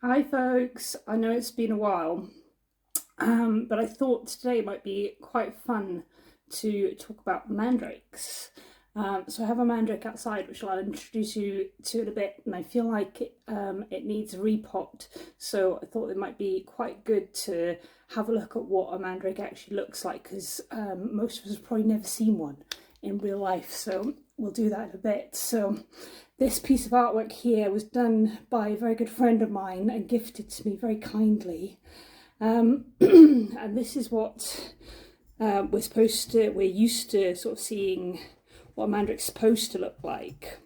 Hi folks, I know it's been a while, but I thought today might be quite fun to talk about mandrakes. So I have a mandrake outside, which I'll introduce you to in a bit, and I feel like it needs a repot. So I thought it might be quite good to have a look at what a mandrake actually looks like, because most of us have probably never seen one in real life. So we'll do that in a bit. So this piece of artwork here was done by a very good friend of mine and gifted to me very kindly. And this is what we're used to sort of seeing what a mandrake's supposed to look like.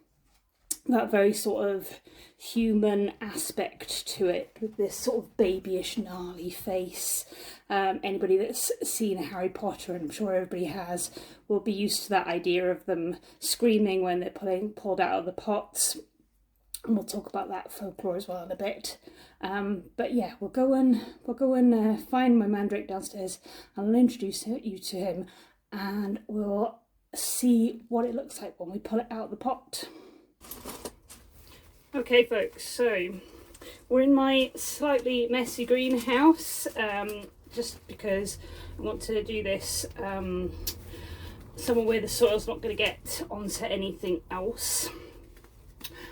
That very sort of human aspect to it, with this sort of babyish, gnarly face. Anybody that's seen Harry Potter, and I'm sure everybody has, will be used to that idea of them screaming when they're pulled out of the pots. And we'll talk about that folklore as well in a bit. But yeah, we'll go and find my mandrake downstairs, and I'll introduce you to him, and we'll see what it looks like when we pull it out of the pot. Okay folks, so we're in my slightly messy greenhouse, just because I want to do this somewhere where the soil's not going to get onto anything else.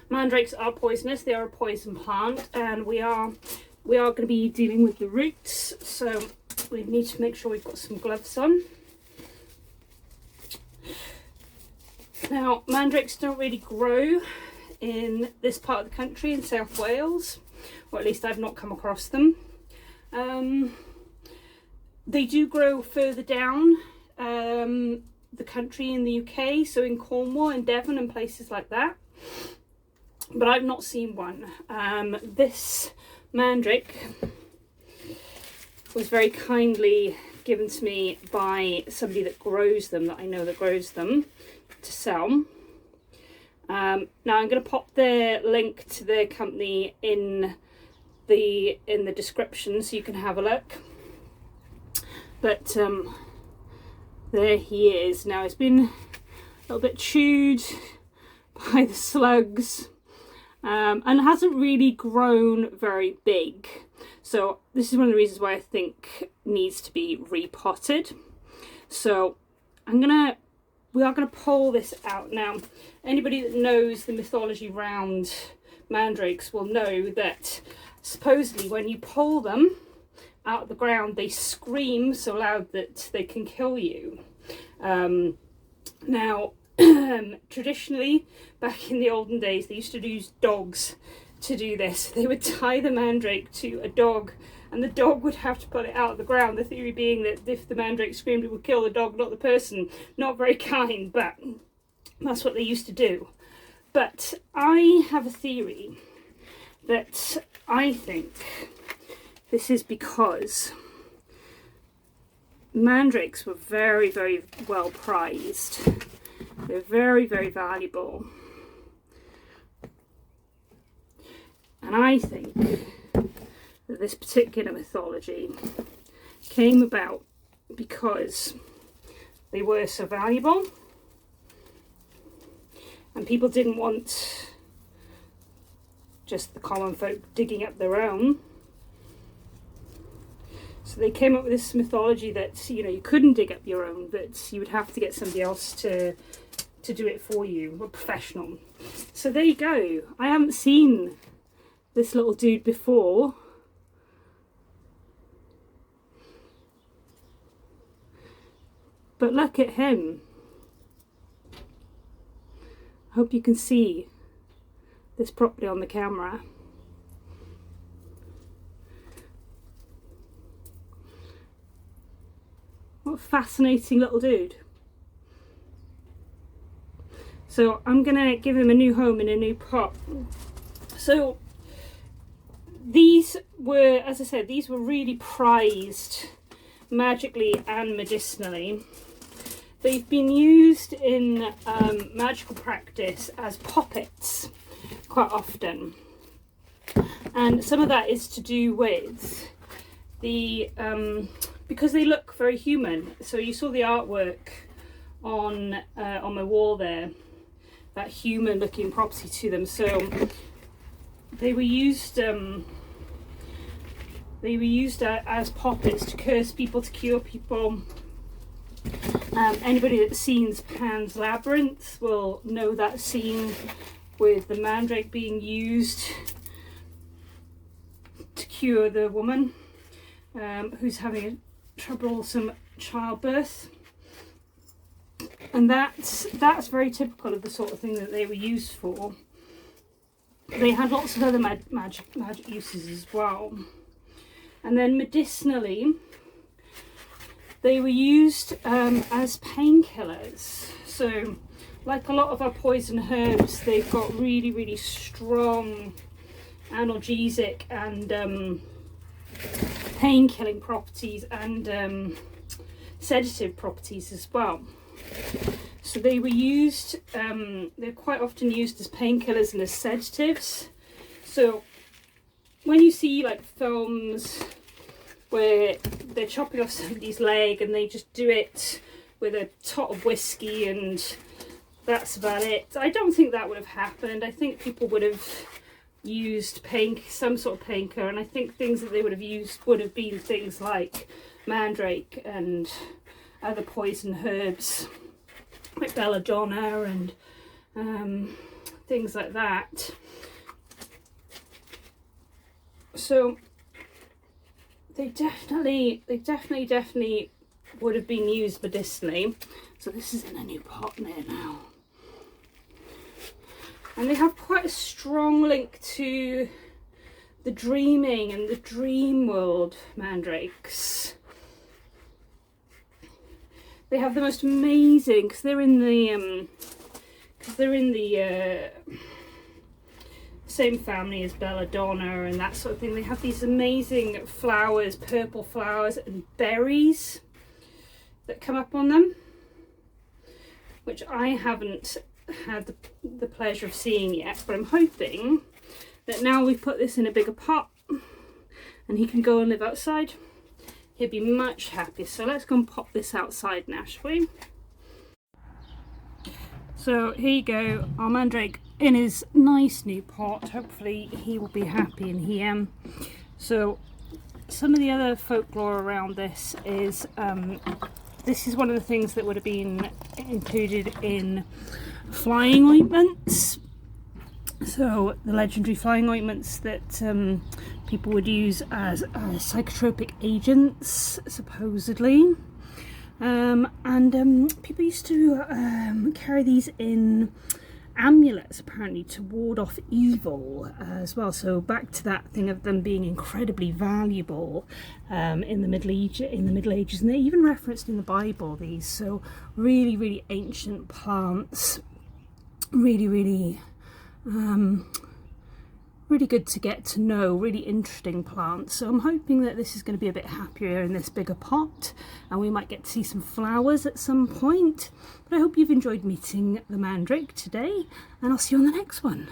Mandrakes are poisonous, they are a poison plant, and we are going to be dealing with the roots, so we need to make sure we've got some gloves on. Now, mandrakes don't really grow in this part of the country, in South Wales, or at least I've not come across them. They do grow further down the country in the UK, so in Cornwall and Devon and places like that, but I've not seen one. This mandrake was very kindly given to me by somebody that grows them, that I know that grows them, to sell. Now I'm going to pop the link to the company in the description so you can have a look. But there he is. Now it's been a little bit chewed by the slugs, and hasn't really grown very big. So this is one of the reasons why I think needs to be repotted. So we are going to pull this out. Now, anybody that knows the mythology around mandrakes will know that supposedly when you pull them out of the ground, they scream so loud that they can kill you. Now, traditionally, back in the olden days, they used to use dogs to do this. They would tie the mandrake to a dog, and the dog would have to pull it out of the ground. The theory being that if the mandrake screamed, it would kill the dog, not the person. Not very kind, but that's what they used to do. But I have a theory that I think this is because mandrakes were very, very well prized. They're very, very valuable. And I think that this particular mythology came about because they were so valuable and people didn't want just the common folk digging up their own. So they came up with this mythology that, you know, you couldn't dig up your own, that you would have to get somebody else to do it for you, a professional. So there you go. I haven't seen this little dude before. But look at him. I hope you can see this properly on the camera. What a fascinating little dude. So I'm gonna give him a new home in a new pot. So these were, as I said, these were really prized magically and medicinally. They've been used in magical practice as puppets quite often, and some of that is to do with the because they look very human. So you saw the artwork on my wall there, that human looking property to them. So they were used They were used as poppets to curse people, to cure people. Anybody that's seen Pan's Labyrinth will know that scene with the mandrake being used to cure the woman who's having a troublesome childbirth. And that's very typical of the sort of thing that they were used for. They had lots of other magic uses as well. And then medicinally, they were used as painkillers. So like a lot of our poison herbs, they've got really, really strong analgesic and pain-killing properties and sedative properties as well. So they were used, they're quite often used as painkillers and as sedatives. So when you see like films where they're chopping off somebody's leg and they just do it with a tot of whiskey and that's about it, I don't think that would have happened. I think people would have used some sort of painkiller, and I think things that they would have used would have been things like mandrake and other poison herbs like belladonna and things like that. So they definitely would have been used medicinally. So this is in a new pot there now. And they have quite a strong link to the dreaming and the dream world mandrakes. They have the most amazing, because they're in the same family as belladonna and that sort of thing. They have these amazing flowers, purple flowers and berries that come up on them, which I haven't had the pleasure of seeing yet, but I'm hoping that now we've put this in a bigger pot and he can go and live outside, he'll be much happier. So let's go and pop this outside now, shall we? So here you go, our mandrake in his nice new pot. Hopefully he will be happy in here. So some of the other folklore around this is one of the things that would have been included in flying ointments. So the legendary flying ointments that people would use as psychotropic agents, supposedly. People used to carry these in amulets, apparently, to ward off evil as well. So back to that thing of them being incredibly valuable in the Middle Ages, and they're even referenced in the Bible, these. So really, really ancient plants, really, really really good to get to know, really interesting plants. So I'm hoping that this is going to be a bit happier in this bigger pot, and we might get to see some flowers at some point. But I hope you've enjoyed meeting the mandrake today, and I'll see you on the next one.